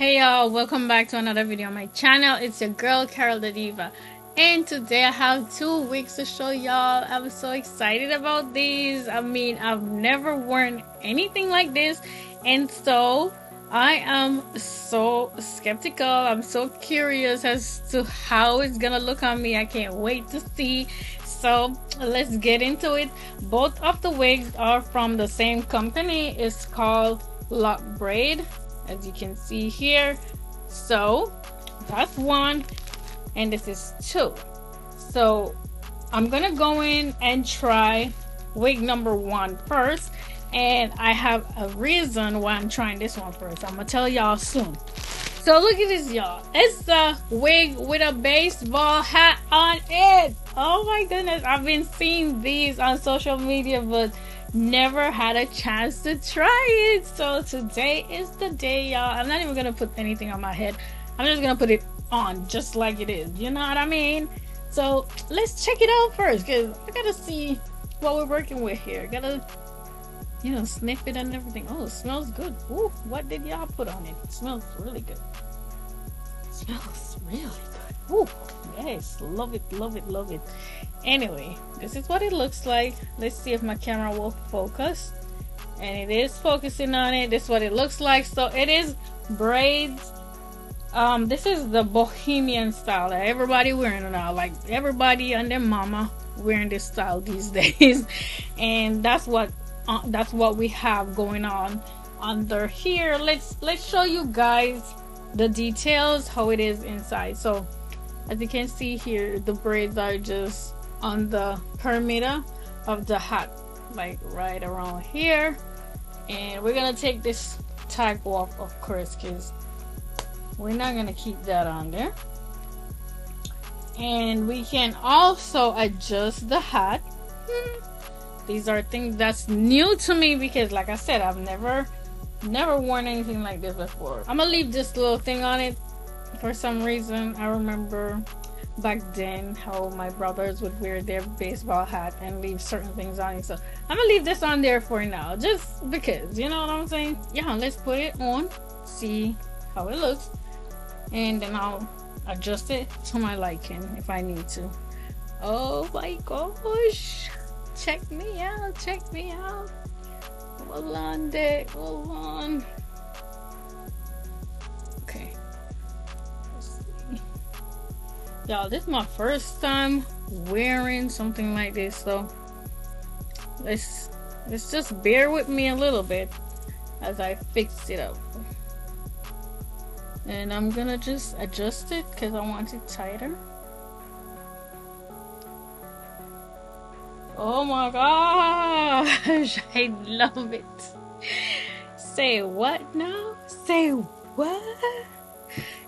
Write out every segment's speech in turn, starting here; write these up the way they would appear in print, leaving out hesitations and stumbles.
Hey y'all, welcome back to another video on my channel. It's your girl Karrill DaDiva, and today I have 2 wigs to show y'all. I'm so excited about these. I mean, I've never worn anything like this, and so I am so skeptical. I'm so curious as to how it's gonna look on me. I can't wait to see. So let's get into it. Both of the wigs are from the same company. It's called Lockbraids, as you can see here. So that's one, and this is two. So I'm gonna go in and try wig number 1 first, and I have a reason why I'm trying this one first. I'm gonna tell y'all soon. So look at this, y'all. It's a wig with a baseball hat on it. Oh my goodness, I've been seeing these on social media, but never had a chance to try it. So today is the day, y'all. I'm not even gonna put anything on my head. I'm just gonna put it on just like it is. You know what I mean? So let's check it out first, because I gotta see what we're working with here. Gotta, you know, sniff it and everything. Oh, it smells good. Ooh, what did y'all put on it? It smells really good. It smells really good. Ooh, yes, love it, love it, love it. Anyway, this is what it looks like. Let's see if my camera will focus, and it is focusing on it. This is what it looks like. So it is braids. This is the bohemian style that everybody wearing now. Like everybody and their mama wearing this style these days, and that's what we have going on under here. Let's show you guys the details, how it is inside. So as you can see here, the braids are just on the perimeter of the hat, like right around here. And we're gonna take this tag off, of course, because we're not gonna keep that on there. And we can also adjust the hat. These are things that's new to me, because like I said, I've never worn anything like this before. I'm gonna leave this little thing on it for some reason. I remember back then how my brothers would wear their baseball hat and leave certain things on it. So I'm gonna leave this on there for now, just because, you know what I'm saying? Yeah, let's put it on, see how it looks, and then I'll adjust it to my liking if I need to. Oh my gosh, check me out, check me out. Hold on there, hold on. Okay, let's see. Y'all, this is my first time wearing something like this, so let's just bear with me a little bit as I fix it up. And I'm gonna just adjust it because I want it tighter. Oh my gosh, I love it. Say what now? Say what?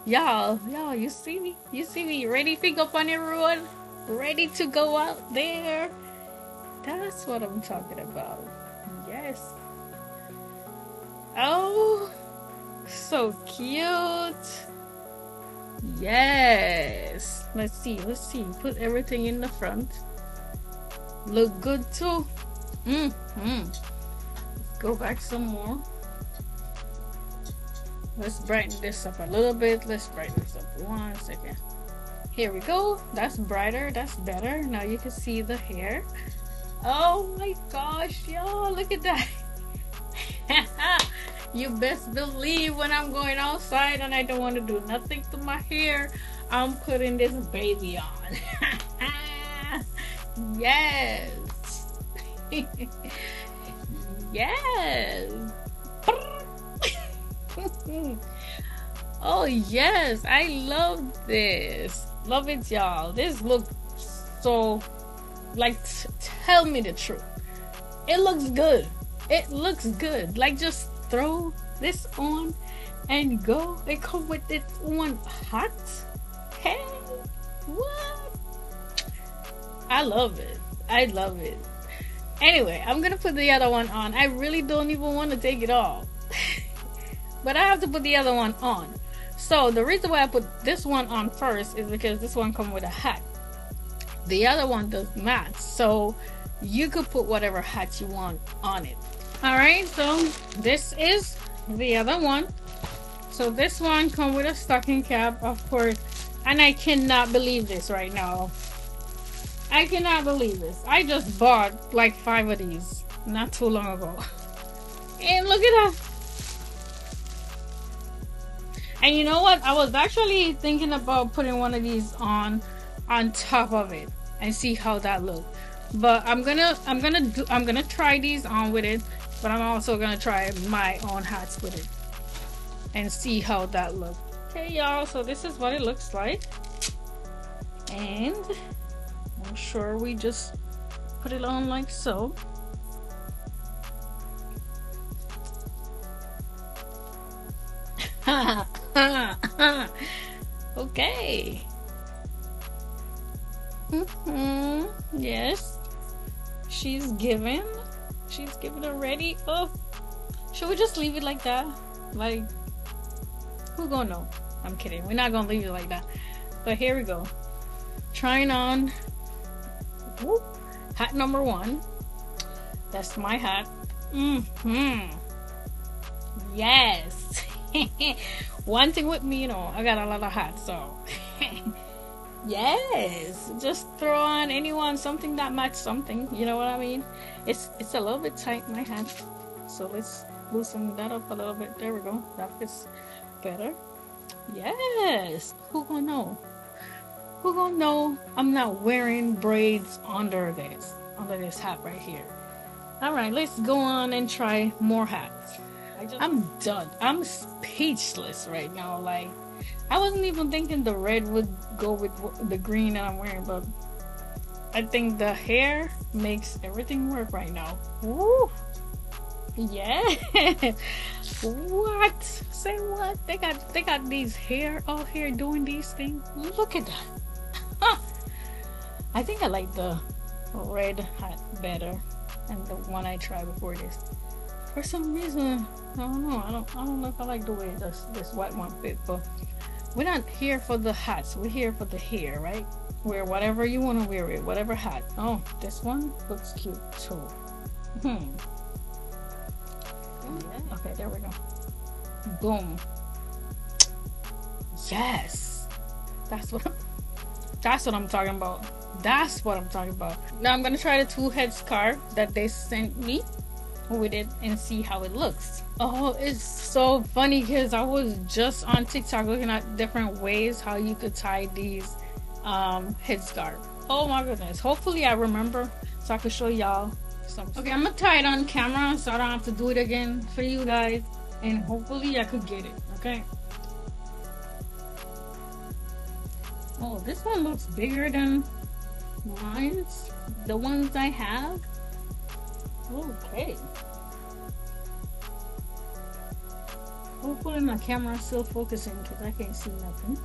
Y'all, you see me ready to go on the road, ready to go out there. That's what I'm talking about. Yes. Oh, so cute. Yes. Let's see. Put everything in the front. Look good too. Let's go back some more. Let's brighten this up a little bit. Let's brighten this up 1 second. Here we go. That's brighter. That's better. Now you can see the hair. Oh my gosh, y'all, look at that. You best believe when I'm going outside and I don't want to do nothing to my hair, I'm putting this baby on. Yes. Yes. Oh yes, I love this. Love it, y'all. This looks so, like, tell me the truth. It looks good. It looks good. Like, just throw this on and go. It come with its one hot. Hey, what? I love it. I love it. Anyway, I'm gonna put the other one on. I really don't even want to take it off. But I have to put the other one on. So the reason why I put this one on first is because this one comes with a hat. The other one does not. So you could put whatever hat you want on it. Alright, so this is the other one. So this one come with a stocking cap, of course, and I cannot believe this right now. I cannot believe this. I just bought like 5 of these not too long ago. And look at that. And you know what? I was actually thinking about putting one of these on top of it and see how that looks. But I'm gonna try these on with it, but I'm also gonna try my own hats with it and see how that looks. Okay, y'all, so this is what it looks like. And I'm sure we just put it on like so. Okay. Yes. She's given already. Oh, should we just leave it like that? Like, who gonna know? I'm kidding. We're not gonna leave it like that. But here we go. Trying on hat number 1. That's my hat. Yes. One thing with me, you know, I got a lot of hats, so yes, just throw on anyone something that matches something, you know what I mean? It's a little bit tight, my hand, so let's loosen that up a little bit. There we go. That fits better. Yes. Who gonna know? Who gonna know I'm not wearing braids under this hat right here? All right, let's go on and try more hats. I'm done. I'm speechless right now. Like, I wasn't even thinking the red would go with the green that I'm wearing, but I think the hair makes everything work right now. Woo! Yeah. What? Say what? They got these hair out here doing these things. Look at that. Huh. I think I like the red hat better than the one I tried before this. For some reason, I don't know. I don't know if I like the way this white one fit, but we're not here for the hats. We're here for the hair, right? Wear whatever you want to wear it, whatever hat. Oh, this one looks cute too. Okay, there we go. Boom. Yes. That's what I'm talking about. That's what I'm talking about. Now I'm gonna try the 2 head scarf that they sent me with it and see how it looks. Oh, it's so funny because I was just on TikTok looking at different ways how you could tie these headscarf. Oh my goodness. Hopefully I remember so I can show y'all some. Okay, I'm gonna tie it on camera so I don't have to do it again for you guys, and hopefully I could get it. Okay. Oh, this one looks bigger than mine's, the ones I have. Okay. Hopefully my camera is still focusing because I can't see nothing.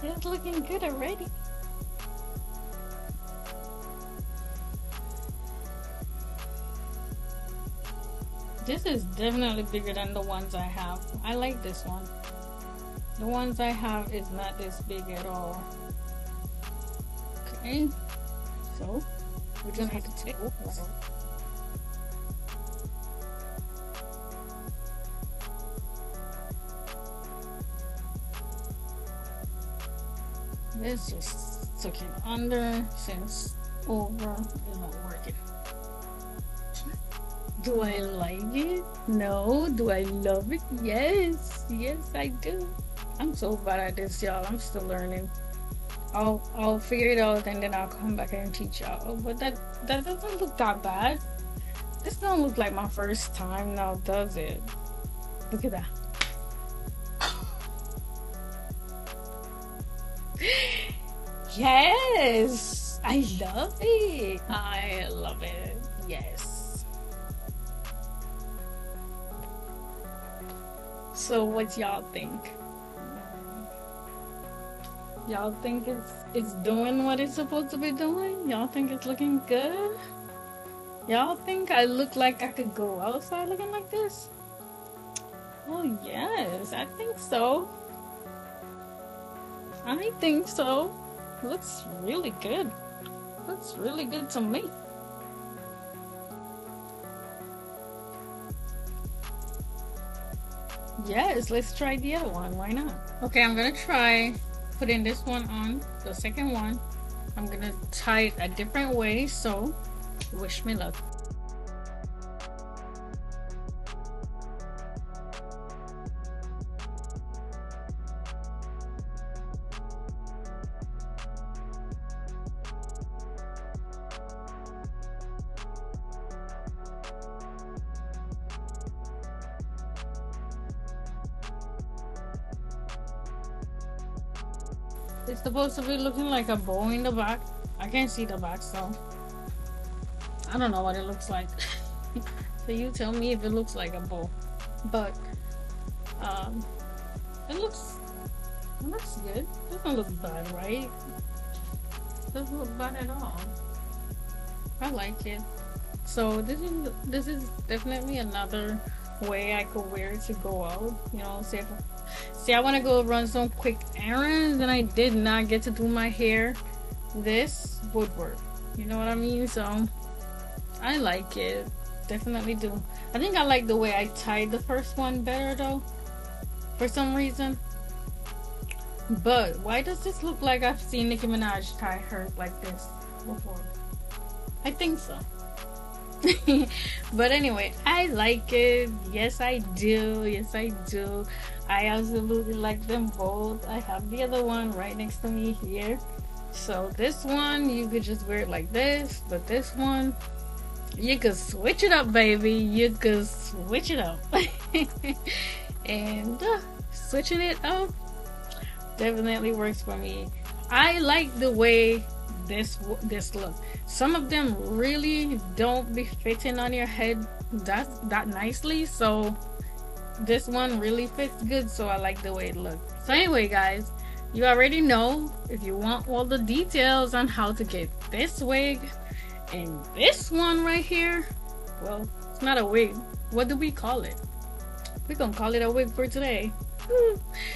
It's looking good already. This is definitely bigger than the ones I have. I like this one. The ones I have is not this big at all. Okay, so we're gonna have to take this. Let's just tuck it under since over is not working. Do I like it? No. Do I love it? Yes. Yes, I do. I'm so bad at this, y'all. I'm still learning. I'll figure it out and then I'll come back and teach y'all. But that doesn't look that bad. This don't look like my first time now, does it? Look at that. Yes, I love it. I love it. Yes. So what y'all think? Y'all think it's doing what it's supposed to be doing? Y'all think it's looking good? Y'all think I look like I could go outside looking like this? Oh yes, I think so. I think so. Looks really good. Looks really good to me. Yes, let's try the other one. Why not? Okay, I'm gonna try putting this one on, the second one. I'm gonna tie it a different way, so wish me luck. It's supposed to be looking like a bow in the back. I can't see the back, so I don't know what it looks like. So you tell me if it looks like a bow. But um, it looks good. Doesn't look bad, right? Doesn't look bad at all. I like it. So this is definitely another way I could wear it to go out. You know, say I want to go run some quick errands and I did not get to do my hair. This would work. You know what I mean? So I like it. Definitely do. I think I like the way I tied the first one better though, for some reason. But why does this look like I've seen Nicki Minaj tie hers like this before? I think so. But anyway, I like it. Yes, I do. Yes, I do. I absolutely like them both. I have the other one right next to me here. So this one, you could just wear it like this. But this one, you could switch it up, baby. You could switch it up. And switching it up definitely works for me. I like the way this look. Some of them really don't be fitting on your head that nicely, so this one really fits good, so I like the way it looks. So anyway, guys, you already know. If you want all the details on how to get this wig and this one right here, well, it's not a wig. What do we call it? We're gonna call it a wig for today.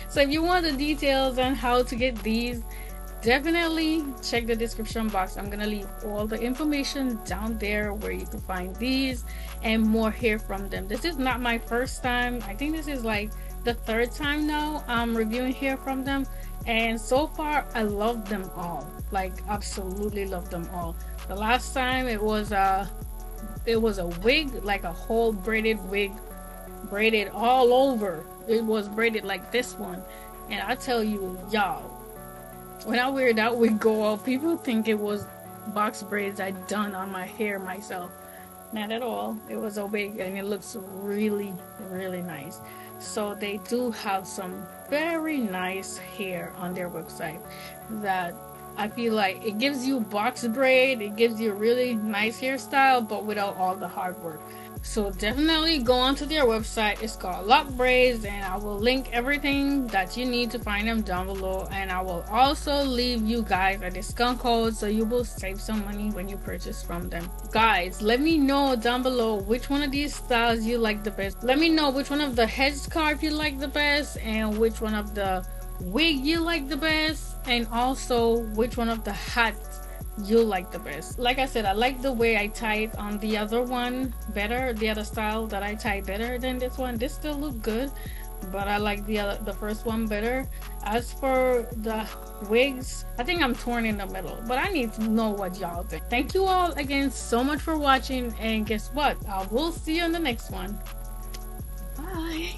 So if you want the details on how to get these, definitely check the description box. I'm gonna leave all the information down there where you can find these and more here from them. This is not my first time. I think this is like the third time now I'm reviewing hair from them, and so far I love them all. Like, absolutely love them all. The last time it was a wig, like a whole braided wig, braided all over. It was braided like this one, and I tell you, y'all, when I wear that wig go out, people think it was box braids I done on my hair myself. Not at all. It was a wig, and it looks really, really nice. So they do have some very nice hair on their website that I feel like it gives you box braid, it gives you a really nice hairstyle, but without all the hard work. So definitely go onto their website. It's called Lockbraids, and I will link everything that you need to find them down below. And I will also leave you guys a discount code so you will save some money when you purchase from them. Guys, let me know down below which one of these styles you like the best. Let me know which one of the headscarf you like the best, and which one of the wig you like the best, and also which one of the hats you like the best. Like I said, I like the way I tied on the other one better, the other style that I tied better than this one. This still look good, but I like the first one better. As for the wigs, I think I'm torn in the middle, but I need to know what y'all think. Thank you all again so much for watching, and guess what, I will see you on the next one. Bye.